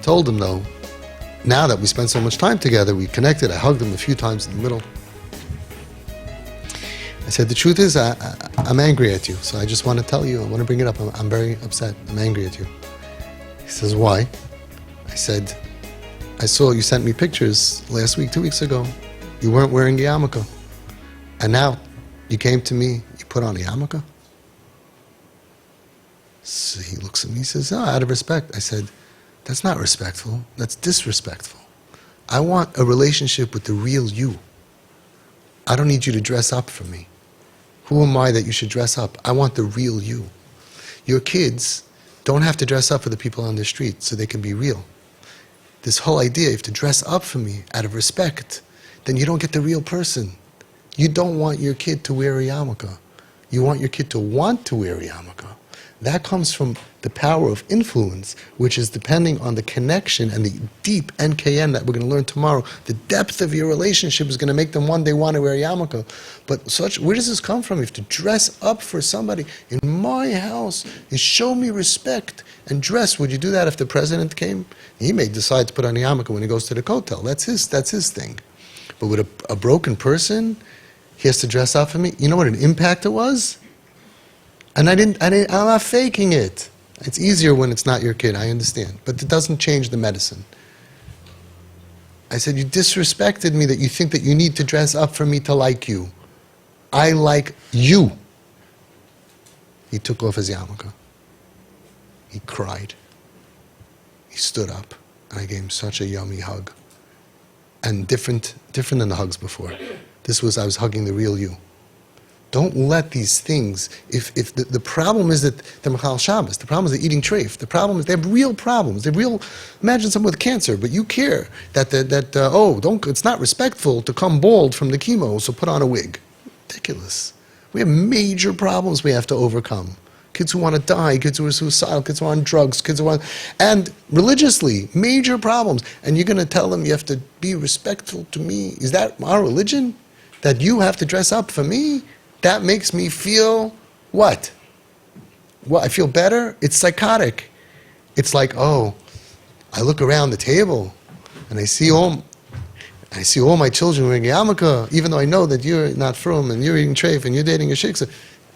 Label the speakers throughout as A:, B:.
A: told him, though, now that we spent so much time together, we connected, I hugged him a few times in the middle. I said, the truth is, I'm angry at you, so I just want to tell you, I want to bring it up, I'm very upset, I'm angry at you. He says, why? I said, I saw you sent me pictures last week, 2 weeks ago. You weren't wearing a yarmulke. And now, you came to me, you put on a yarmulke? So he looks at me, he says, oh, out of respect. I said, that's not respectful, that's disrespectful. I want a relationship with the real you. I don't need you to dress up for me. Who am I that you should dress up? I want the real you. Your kids don't have to dress up for the people on the street so they can be real. This whole idea, you have to dress up for me out of respect, then you don't get the real person. You don't want your kid to wear a yarmulke. You want your kid to want to wear a yarmulke. That comes from the power of influence, which is depending on the connection and the deep NKN that we're going to learn tomorrow. The depth of your relationship is going to make them one day want to wear a yarmulke. But where does this come from? You have to dress up for somebody. In my house, is show me respect and dress. Would you do that if the president came? He may decide to put on a yarmulke when he goes to the hotel. That's his thing. But with a broken person, he has to dress up for me. You know what an impact it was? And I'm not faking it. It's easier when it's not your kid, I understand. But it doesn't change the medicine. I said, you disrespected me that you think that you need to dress up for me to like you. I like you. He took off his yarmulke. He cried. He stood up. And I gave him such a yummy hug. And different than the hugs before. I was hugging the real you. Don't let these things, if the problem is that they're Machal Shabbos, the problem is they're eating treif, the problem is they have real problems, imagine someone with cancer, but you care it's not respectful to come bald from the chemo, so put on a wig. Ridiculous. We have major problems we have to overcome. Kids who want to die, kids who are suicidal, kids who are on drugs, and religiously, major problems. And you're going to tell them you have to be respectful to me. Is that our religion? That you have to dress up for me? That makes me feel what? Well, I feel better? It's psychotic. It's like, I look around the table and I see all my children wearing yarmulke, even though I know that you're not frum and you're eating treif and you're dating a shiksa.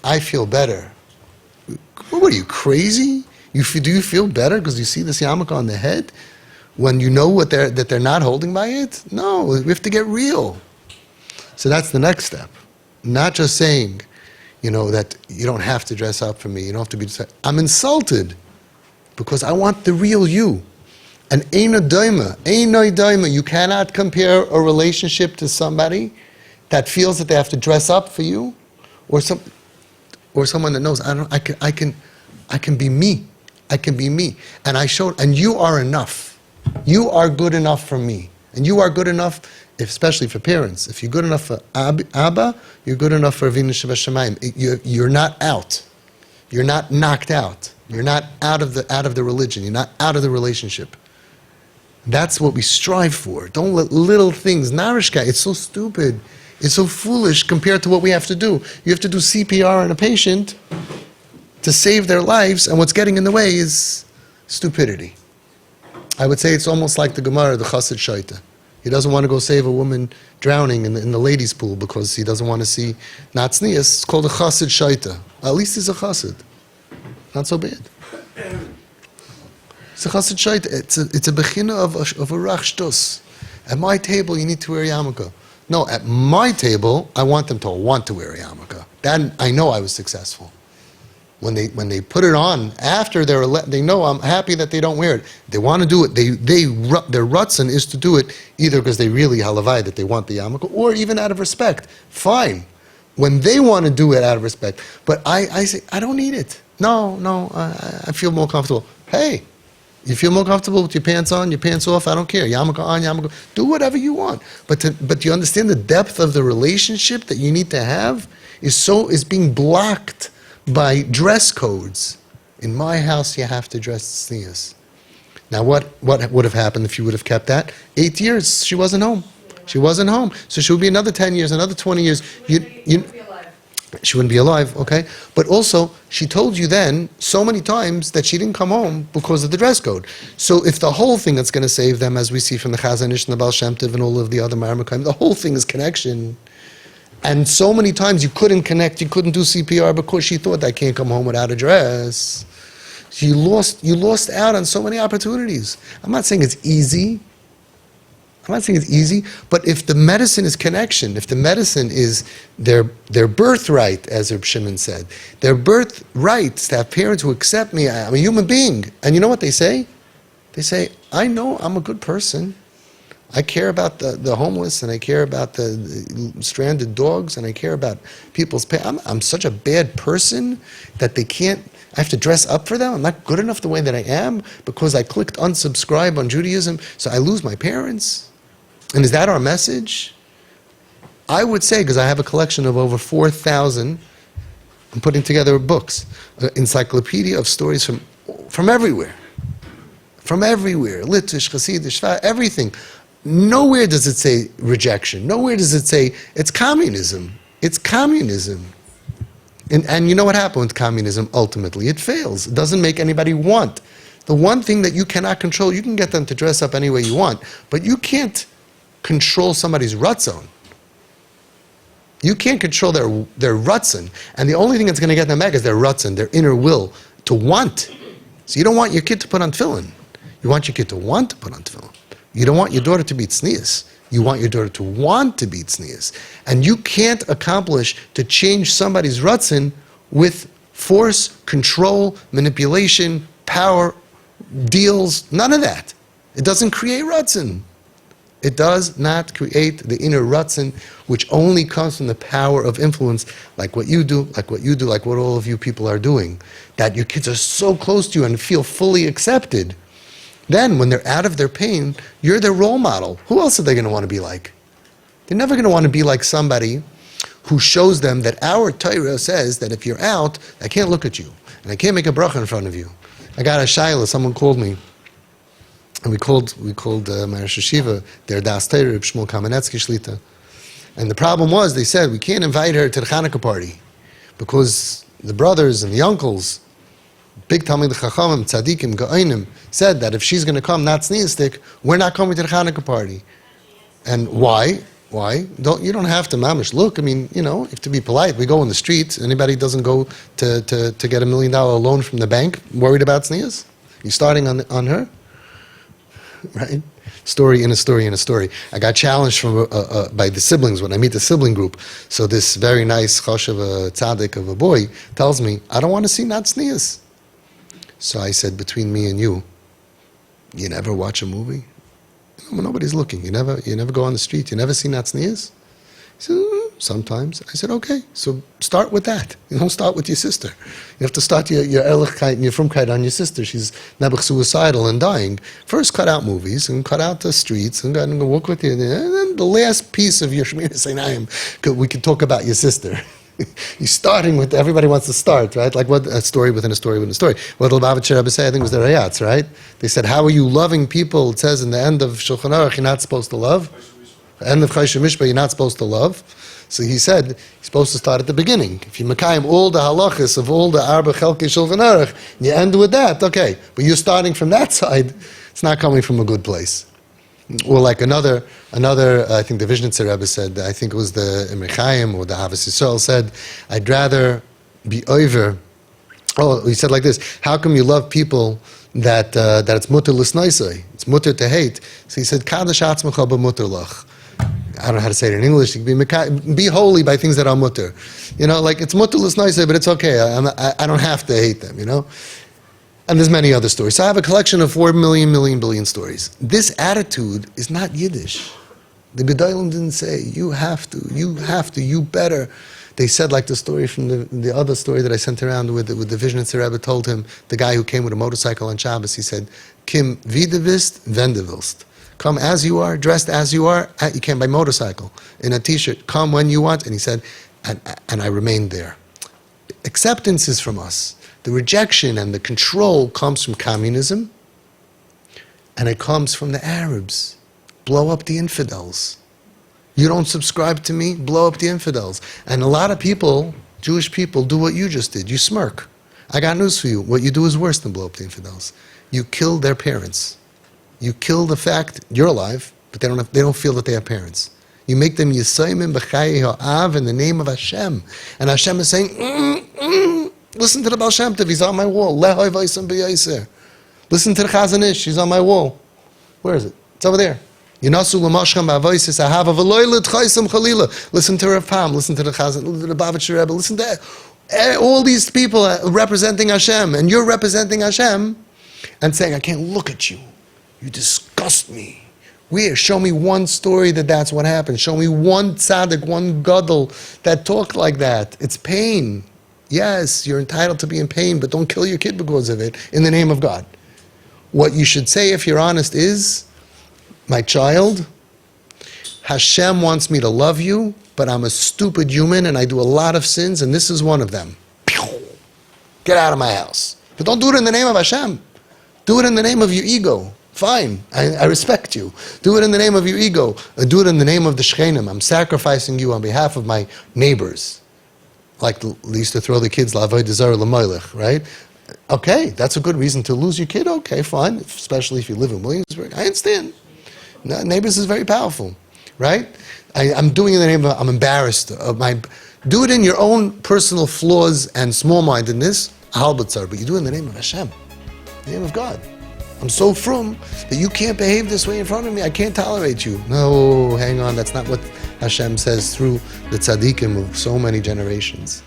A: I feel better. What are you, crazy? Do you feel better because you see this yarmulke on the head when you know that they're not holding by it? No, we have to get real. So that's the next step. Not just saying, that you don't have to dress up for me, you don't have to be... I'm insulted because I want the real you. And eino daima, you cannot compare a relationship to somebody that feels that they have to dress up for you, or someone that knows, I can be me. I can be me. And you are enough. You are good enough for me. And you are good enough, especially for parents. If you're good enough for Abba, you're good enough for Avinu Shebashamayim. You're not out. You're not knocked out. You're not out of the religion. You're not out of the relationship. That's what we strive for. Don't let little things, narishka, it's so stupid. It's so foolish compared to what we have to do. You have to do CPR on a patient to save their lives, and what's getting in the way is stupidity. I would say it's almost like the Gemara, the Chassid Shaita. He doesn't want to go save a woman drowning in the ladies' pool because he doesn't want to see not tznius. It's called a Chassid Shaita. At least he's a Chassid. Not so bad. It's a Chassid Shaita. It's a bechina of a rach shtus. At my table, you need to wear a yarmulke. No, at my table, I want them to want to wear a yarmulke. Then I know I was successful. When they put it on, after they know I'm happy that they don't wear it. They want to do it. Their rutzon is to do it either because they really halavai that they want the yarmulke, or even out of respect. Fine. When they want to do it out of respect. But I say, I don't need it. No, I feel more comfortable. Hey, you feel more comfortable with your pants on, your pants off, I don't care. Yarmulke on, yarmulke. Do whatever you want. But you understand the depth of the relationship that you need to have is being blocked by dress codes. In my house, you have to dress tznius. Now, what would have happened if you would have kept that? 8 years, she wasn't home. She wasn't home. So she would be another 10 years, another 20 years. she wouldn't be alive, okay? But also, she told you then so many times that she didn't come home because of the dress code. So if the whole thing that's going to save them, as we see from the Chazon Ish and the Baal Shem Tov and all of the other Maramakim, the whole thing is connection. And so many times you couldn't connect, you couldn't do CPR because she thought, I can't come home without a dress. You lost out on so many opportunities. I'm not saying it's easy. But if the medicine is connection, if the medicine is their birthright, as Reb Shimon said, their birthright is to have parents who accept me, I'm a human being. And you know what they say? They say, I know I'm a good person. I care about the homeless, and I care about the stranded dogs, and I care about people's pain. I'm such a bad person that I have to dress up for them. I'm not good enough the way that I am because I clicked unsubscribe on Judaism, so I lose my parents. And is that our message? I would say, because I have a collection of over 4,000, I'm putting together books, an encyclopedia of stories from everywhere. From everywhere. Litvish, Hasidish, everything. Nowhere does it say rejection. Nowhere does it say it's communism. It's communism. And you know what happened with communism ultimately? It fails. It doesn't make anybody want. The one thing that you cannot control, you can get them to dress up any way you want, but you can't control somebody's ratzon. You can't control their ratzon. And the only thing that's going to get them back is their ratzon, their inner will to want. So you don't want your kid to put on tefillin. You want your kid to want to put on tefillin. You don't want your daughter to be tznius. You want your daughter to want to be tznius. And you can't accomplish to change somebody's ratzon with force, control, manipulation, power, deals, none of that. It doesn't create ratzon. It does not create the inner ratzon, which only comes from the power of influence, like what you do, like what all of you people are doing. That your kids are so close to you and feel fully accepted. Then, when they're out of their pain, you're their role model. Who else are they going to want to be like? They're never going to want to be like somebody who shows them that our Torah says that if you're out, I can't look at you, and I can't make a bracha in front of you. I got a shayla, someone called me. And we called Marash Yeshiva, their Das Torah, Reb Shmuel Kamenetsky Shlita. And the problem was, they said, we can't invite her to the Chanukah party because the brothers and the uncles, big Talmid Chachamim, Tzadikim, Ga'onim, said that if she's going to come not tzniistic, we're not coming to the Chanukah party. And why? Why? You don't have to mamish. Look, I mean, you know, if to be polite, we go in the streets. Anybody doesn't go to get $1 million loan from the bank worried about tznius? You starting on her? Right? Story in a story in a story. I got challenged by the siblings when I meet the sibling group. So this very nice choshev tzaddik of a boy tells me, I don't want to see not tznius. So I said, between me and you never watch a movie? Nobody's looking. You never go on the street. You never see not tznius? He said, sometimes. I said, okay, so start with that. You don't start with your sister. You have to start your Ehrlichkeit and your Frumkeit on your sister. She's nebuch suicidal and dying. First cut out movies and cut out the streets and go walk with you. And then the last piece of your Shemir Seinayim, we could talk about your sister. You're starting with, everybody wants to start, right? Like what, a story within a story within a story. What the Lubavitcher Rebbe said, I think it was the Rayatz, right? They said, how are you loving people? It says in the end of Shulchan Aruch, you're not supposed to love. End of Chayshim Mishpah, you're not supposed to love. So he said, you're supposed to start at the beginning. If you makayim all the halachas of all the Arba Chelkei Shulchan Aruch, and you end with that, okay. But you're starting from that side, it's not coming from a good place. Or like another, I think the Vizhnitzer Rebbe said, I think it was the Emrei Chaim or the Havas Yisrael said, I'd rather be over. Oh, he said like this, how come you love people that it's mutter l'snaisai, it's mutter to hate? So he said, Kadosh atzmecha b'mutter lach. I don't know how to say it in English. Be holy by things that are mutter. You know, like it's mutter l'snaisai, but it's okay. I don't have to hate them, you know? And there's many other stories. So I have a collection of 4 billion stories. This attitude is not Yiddish. The Gedolim didn't say, you have to, you better. They said like the story from the other story that I sent around with the Vizhnitzer Rebbe told him, the guy who came with a motorcycle on Shabbos, he said, Kim videvist, vendevilst. Come as you are, dressed as you are, you came by motorcycle, in a t-shirt, come when you want. And he said, and I remained there. Acceptance is from us. The rejection and the control comes from communism, and it comes from the Arabs. Blow up the infidels. You don't subscribe to me? Blow up the infidels. And a lot of people Jewish people do what you just did. You smirk. I got news for you. What you do is worse than blow up the infidels. You kill their parents. You kill the fact you're alive, but they don't feel that they have parents. You make them Yisayimim b'chayi ha'av in the name of Hashem. And Hashem is saying, listen to the Baal Shem Tov, he's on my wall. Lehoi v'yisam b'yaser. Listen to the Chazon Ish, he's on my wall. Where is it? It's over there. Yinasu l'mashchem ba'avoisis ahava v'loi l'tchaisam chalila. Listen to Rav Pam, listen to the Chazon, listen to the Bavitcher Rebbe, listen to all these people representing Hashem, and you're representing Hashem, and saying, I can't look at you. You disgust me. Where? Show me one story that's what happened. Show me one tzaddik, one gadol that talked like that. It's pain. Yes, you're entitled to be in pain, but don't kill your kid because of it, in the name of God. What you should say, if you're honest, is, my child, Hashem wants me to love you, but I'm a stupid human and I do a lot of sins, and this is one of them. Get out of my house. But don't do it in the name of Hashem. Do it in the name of your ego. Fine, I respect you. Do it in the name of your ego. Do it in the name of the Shchenim. I'm sacrificing you on behalf of my neighbors. Like they used to throw the kids, L'avodah zarah l'moilech, right? Okay, that's a good reason to lose your kid. Okay, fine, especially if you live in Williamsburg. I understand. Neighbors is very powerful, right? I'm doing it in the name of, I'm embarrassed of my, do it in your own personal flaws and small-mindedness, but you do it in the name of Hashem, the name of God. I'm so frum that you can't behave this way in front of me. I can't tolerate you. No, hang on. That's not what Hashem says through the tzaddikim of so many generations.